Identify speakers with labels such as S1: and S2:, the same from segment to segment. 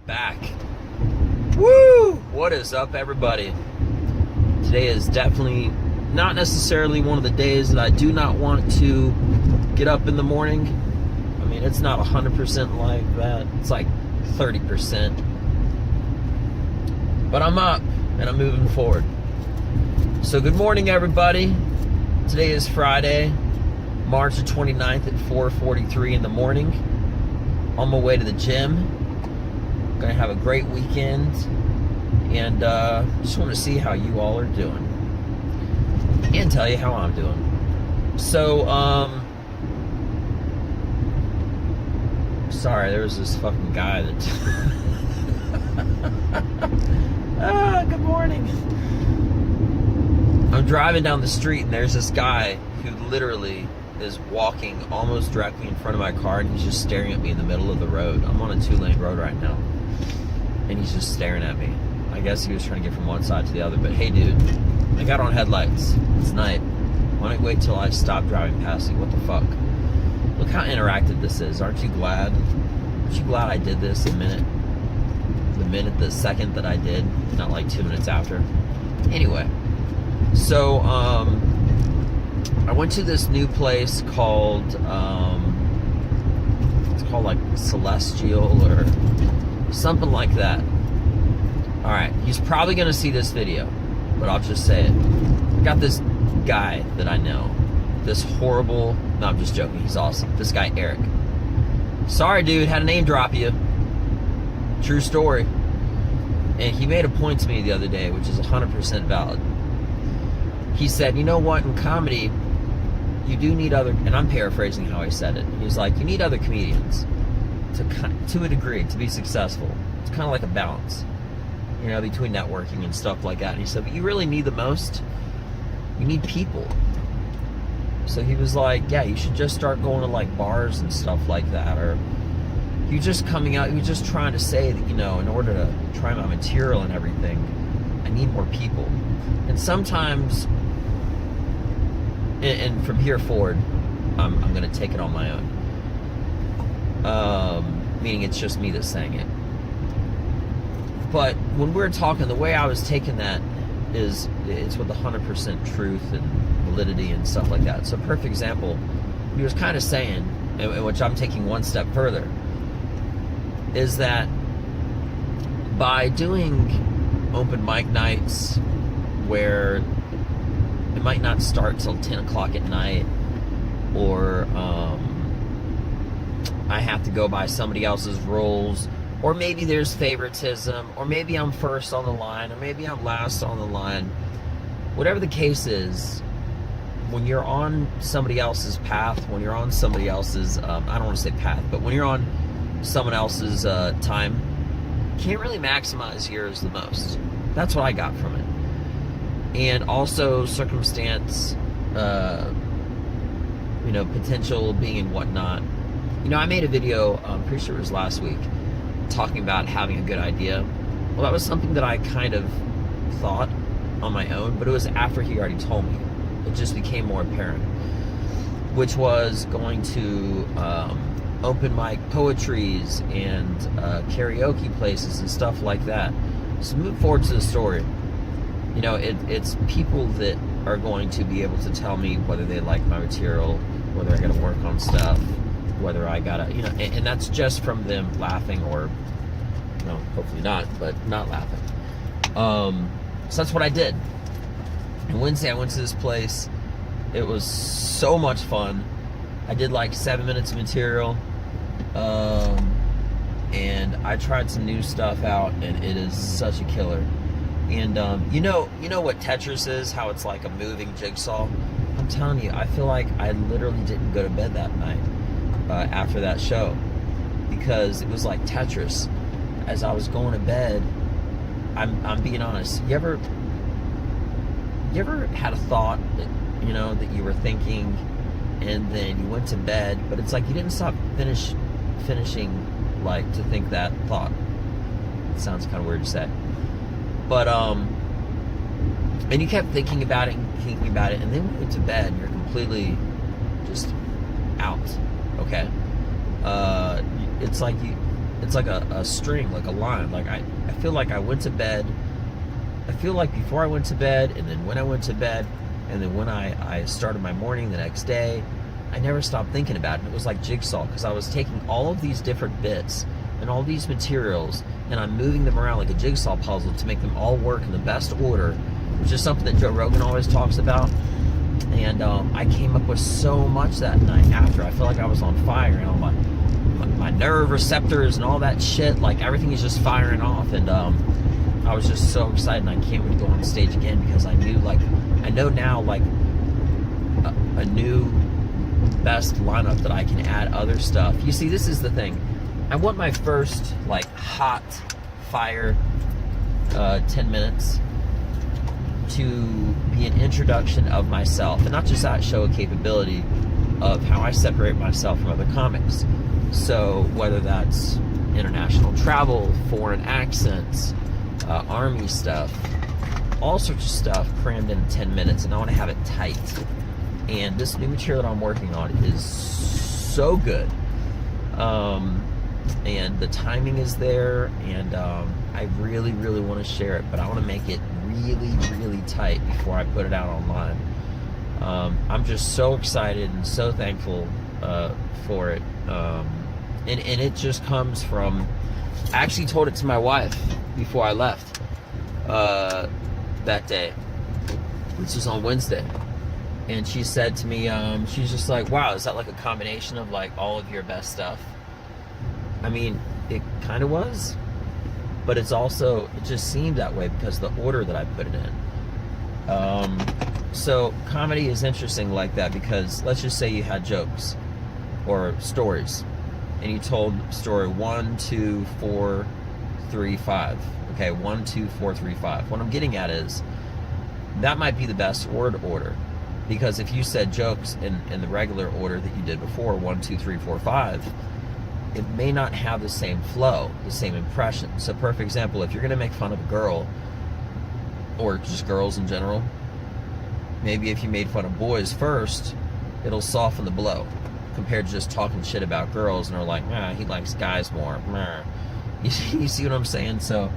S1: Back. Woo! What is up, everybody? Today is definitely not necessarily one of the days that I do not want to get up in the morning. I mean, it's not 100% like that. It's like 30%. But I'm up and I'm moving forward. So good morning, everybody. Today is Friday, March the 29th at 4:43 in the morning. On my way to the gym. Gonna have a great weekend, and just want to see how you all are doing and tell you how I'm doing. So sorry, there was this fucking guy that good morning. I'm driving down the street and there's this guy who literally is walking almost directly in front of my car, and he's just staring at me in the middle of the road. I'm on a 2-lane road right now. And he's just staring at me. I guess he was trying to get from one side to the other. But hey, dude, I got on headlights. It's night. Why don't you wait till I stop driving past you? What the fuck? Look how interactive this is. Aren't you glad? Aren't you glad I did this the second that I did, not like 2 minutes after? Anyway, so I went to this new place called it's called like Celestial or something like that. Alright, he's probably gonna see this video, but I'll just say it. I got this guy that I know. This horrible... No, I'm just joking. He's awesome. This guy, Eric. Sorry, dude. Had to name drop you. True story. And he made a point to me the other day, which is 100% valid. He said, you know what? In comedy, you do need other... And I'm paraphrasing how he said it. He's like, you need other comedians. To a degree, to be successful. It's kind of like a balance, you know, between networking and stuff like that. And he said, but you really need the most, you need people. So he was like, yeah, you should just start going to like bars and stuff like that. Or you just coming out, you just trying to say that, you know, in order to try my material and everything, I need more people. And sometimes, and from here forward, I'm going to take it on my own. Meaning it's just me that's saying it. But when we're talking, the way I was taking that is it's with 100% truth and validity and stuff like that. So perfect example, he was kind of saying, and which I'm taking one step further, is that by doing open mic nights where it might not start till 10 o'clock at night, or I have to go by somebody else's rules, or maybe there's favoritism, or maybe I'm first on the line, or maybe I'm last on the line. Whatever the case is, when you're on somebody else's path, when you're on somebody else's, I don't want to say path, but when you're on someone else's time, you can't really maximize yours the most. That's what I got from it. And also circumstance, you know, potential being and whatnot. You know, I made a video, I'm pretty sure it was last week, talking about having a good idea. Well, that was something that I kind of thought on my own, but it was after he already told me. It just became more apparent, which was going to open mic poetries and karaoke places and stuff like that. So move forward to the story. You know, it's people that are going to be able to tell me whether they like my material, whether I gotta work on stuff, whether I gotta, you know, and that's just from them laughing, or, no, hopefully not, but not laughing. So that's what I did. And Wednesday I went to this place. It was so much fun. I did like 7 minutes of material, and I tried some new stuff out, and it is such a killer. And you know what Tetris is, how it's like a moving jigsaw? I'm telling you, I feel like I literally didn't go to bed that night. After that show, because it was like Tetris. As I was going to bed, I'm being honest. You ever had a thought that, you know, that you were thinking, and then you went to bed, but it's like you didn't stop finishing like to think that thought. It sounds kind of weird to say, but and you kept thinking about it, and then when you went to bed, you're completely just out. Okay, it's like it's like a string, like a line. Like I feel like I went to bed. I feel like before I went to bed, and then when I went to bed, and then when I started my morning the next day, I never stopped thinking about it. It was like jigsaw, because I was taking all of these different bits and all these materials, and I'm moving them around like a jigsaw puzzle to make them all work in the best order, which is something that Joe Rogan always talks about. And I came up with so much that night after. I feel like I was on fire, and all my nerve receptors and all that shit, like everything is just firing off. And I was just so excited, and I can't wait to go on stage again, because I know now, like a new best lineup that I can add other stuff. You see, this is the thing. I want my first like hot fire 10 minutes to be an introduction of myself, and not just that, show a capability of how I separate myself from other comics. So whether that's international travel, foreign accents, army stuff, all sorts of stuff crammed in 10 minutes, and I want to have it tight. And this new material that I'm working on is so good, and the timing is there, and I really want to share it, but I want to make it really tight before I put it out online. I'm just so excited and so thankful for it, and it just comes from, I actually told it to my wife before I left that day. This was on Wednesday, and she said to me, she's just like, wow, is that like a combination of like all of your best stuff? I mean, it kind of was, but it's also, it just seemed that way because the order that I put it in. So comedy is interesting like that, because let's just say you had jokes or stories, and you told story 1, 2, 4, 3, 5. Okay, 1, 2, 4, 3, 5. What I'm getting at is that might be the best word order, because if you said jokes in the regular order that you did before, 1, 2, 3, 4, 5, it may not have the same flow, the same impression. So perfect example, if you're gonna make fun of a girl, or just girls in general, maybe if you made fun of boys first, it'll soften the blow, compared to just talking shit about girls, and they're like, he likes guys more. You see what I'm saying? So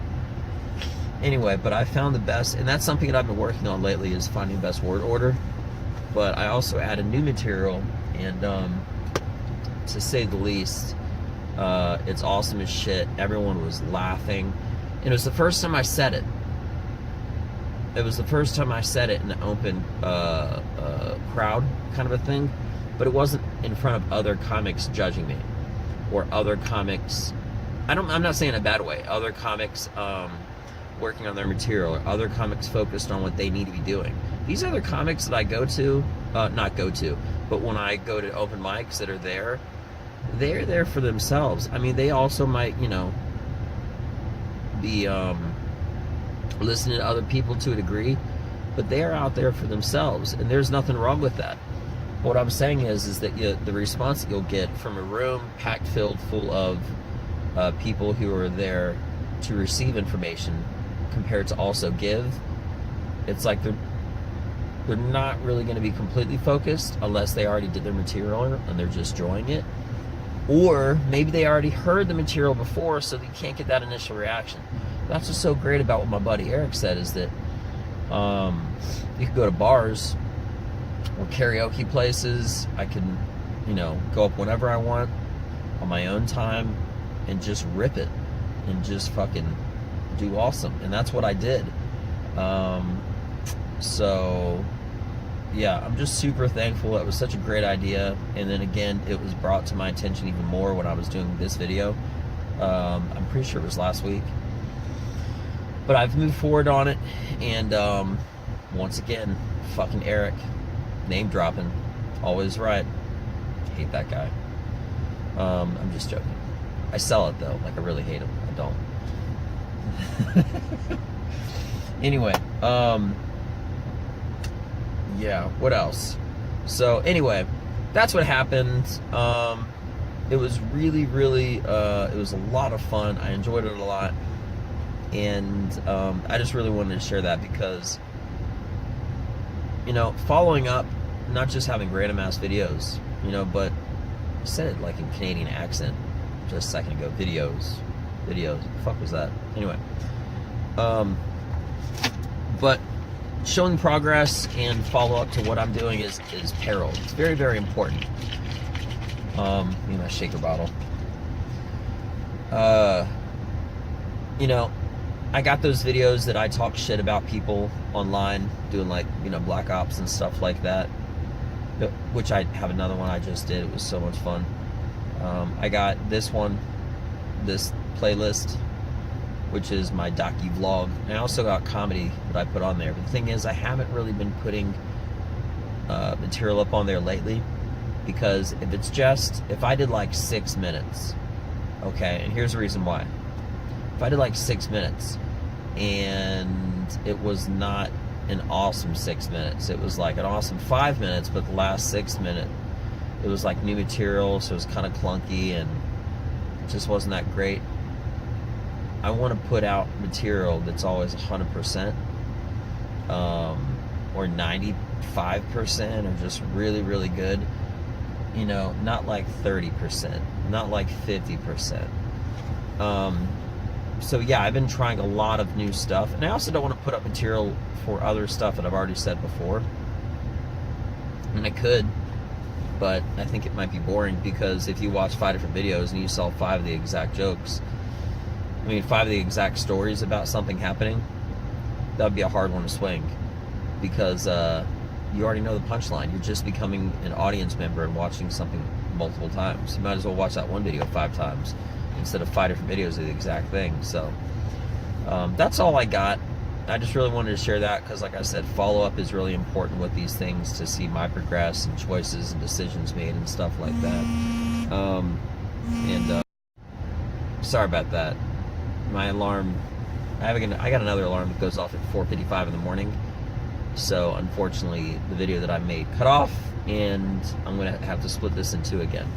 S1: anyway, but I found the best, and that's something that I've been working on lately, is finding the best word order. But I also added new material, and to say the least, it's awesome as shit. Everyone was laughing, and it was the first time I said it. It was the first time I said it in an open crowd kind of a thing, but it wasn't in front of other comics judging me, or other comics, I'm not saying in a bad way, other comics working on their material, or other comics focused on what they need to be doing. These other comics that I go to, not go to, but when I go to open mics that are there, they're there for themselves. I mean, they also might, be listening to other people to a degree, but they're out there for themselves, and there's nothing wrong with that. What I'm saying is that the response that you'll get from a room packed filled full of people who are there to receive information compared to also give, it's like they're not really going to be completely focused unless they already did their material and they're just enjoying it. Or maybe they already heard the material before, so they can't get that initial reaction. That's what's so great about what my buddy Eric said, is that you can go to bars or karaoke places. I can, go up whenever I want on my own time and just rip it and just fucking do awesome. And that's what I did. So yeah, I'm just super thankful. It was such a great idea, and then again, it was brought to my attention even more when I was doing this video. I'm pretty sure it was last week, but I've moved forward on it, and once again, fucking Eric, name dropping, always right. Hate that guy. I'm just joking. I sell it though, like I really hate him. I don't. Anyway, yeah, what else? So anyway, that's what happened. It was really, it was a lot of fun. I enjoyed it a lot, and I just really wanted to share that because, following up, not just having random ass videos, but I said it like in Canadian accent, just a second ago. Videos. What the fuck was that? Anyway. But showing progress and follow up to what I'm doing is peril. It's very, very important. My shaker bottle. I got those videos that I talk shit about people online, doing like, Black Ops and stuff like that, which I have another one I just did. It was so much fun. I got this playlist, which is my docu-vlog. And I also got comedy that I put on there. But the thing is, I haven't really been putting material up on there lately, because if I did like 6 minutes, okay, and here's the reason why. If I did like 6 minutes and it was not an awesome 6 minutes, it was like an awesome 5 minutes, but the last 6 minutes, it was like new material, so it was kind of clunky and it just wasn't that great. I want to put out material that's always 100%, or 95%, or just really, really good. Not like 30%, not like 50%. So yeah, I've been trying a lot of new stuff, and I also don't want to put up material for other stuff that I've already said before. And I could, but I think it might be boring, because if you watch 5 different videos and you saw 5 of the exact jokes, 5 of the exact stories about something happening, that would be a hard one to swing, because you already know the punchline. You're just becoming an audience member and watching something multiple times. You might as well watch that one video 5 times instead of 5 different videos of the exact thing. So that's all I got. I just really wanted to share that, because like I said, follow-up is really important with these things, to see my progress and choices and decisions made and stuff like that. Sorry about that. My alarm, I got another alarm that goes off at 4:55 in the morning. So unfortunately, the video that I made cut off, and I'm going to have to split this in 2 again.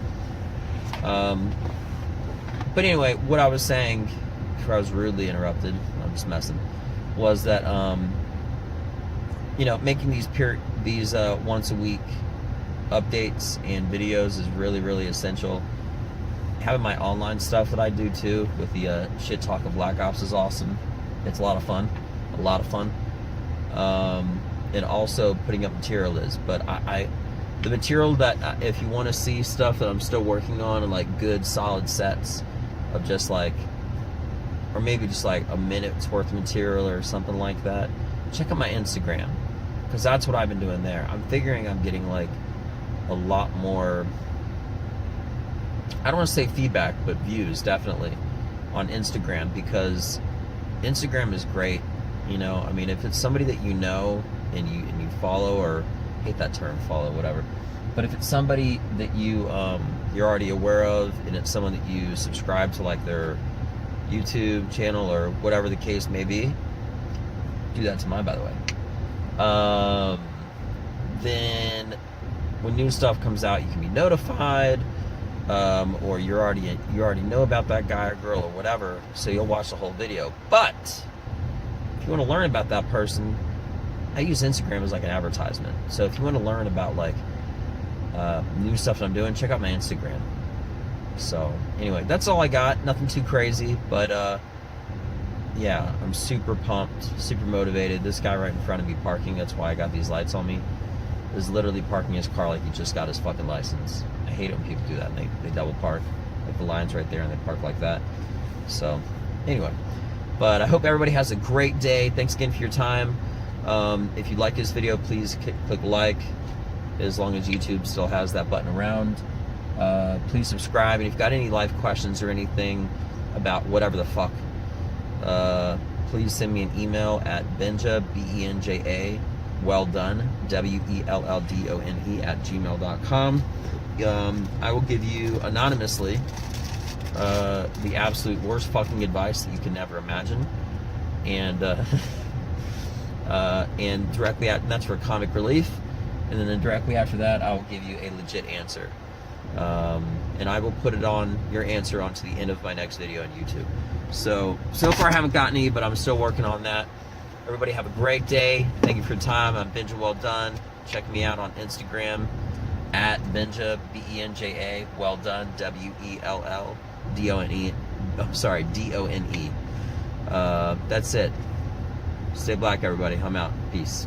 S1: But anyway, what I was saying before I was rudely interrupted, I'm just messing, was that making these once a week updates and videos is really, really essential. Having my online stuff that I do too, with the shit talk of Black Ops, is awesome. It's a lot of fun. And also putting up material is, but the material that, if you want to see stuff that I'm still working on, and like good solid sets of just like, or maybe just like a minute's worth of material or something like that, check out my Instagram, because that's what I've been doing there. I'm figuring I'm getting like a lot more, I don't want to say feedback, but views definitely on Instagram, because Instagram is great. If it's somebody that you know and you follow, or I hate that term, follow, whatever, but if it's somebody that you're already aware of, and it's someone that you subscribe to, like their YouTube channel or whatever the case may be, do that to mine, by the way. Then when new stuff comes out, you can be notified, or you already know about that guy or girl or whatever, so you'll watch the whole video. But if you want to learn about that person, I use Instagram as like an advertisement. So if you want to learn about like new stuff that I'm doing, check out my Instagram. So anyway, that's all I got. Nothing too crazy, but yeah, I'm super pumped, super motivated. This guy right in front of me parking, that's why I got these lights on me, is literally parking his car like he just got his fucking license. I hate it when people do that. They double park, like the line's right there, and they park like that. So anyway, but I hope everybody has a great day. Thanks again for your time. If you like this video, please click like, as long as YouTube still has that button around. Please subscribe, and if you've got any life questions or anything about whatever the fuck, please send me an email at benja, BENJA, welldone, WELLDONE @gmail.com. I will give you anonymously the absolute worst fucking advice that you can never imagine, and directly and that's for comic relief, and then directly after that I will give you a legit answer, and I will put it on your answer onto the end of my next video on YouTube. So far I haven't gotten any, but I'm still working on that. Everybody have a great day. Thank you for your time. I'm Benja Well Done. Check me out on Instagram at Benja, BENJA, Well Done, WELLDONE. D-O-N-E. I'm sorry, D-O-N-E. That's it. Stay black, everybody. I'm out. Peace.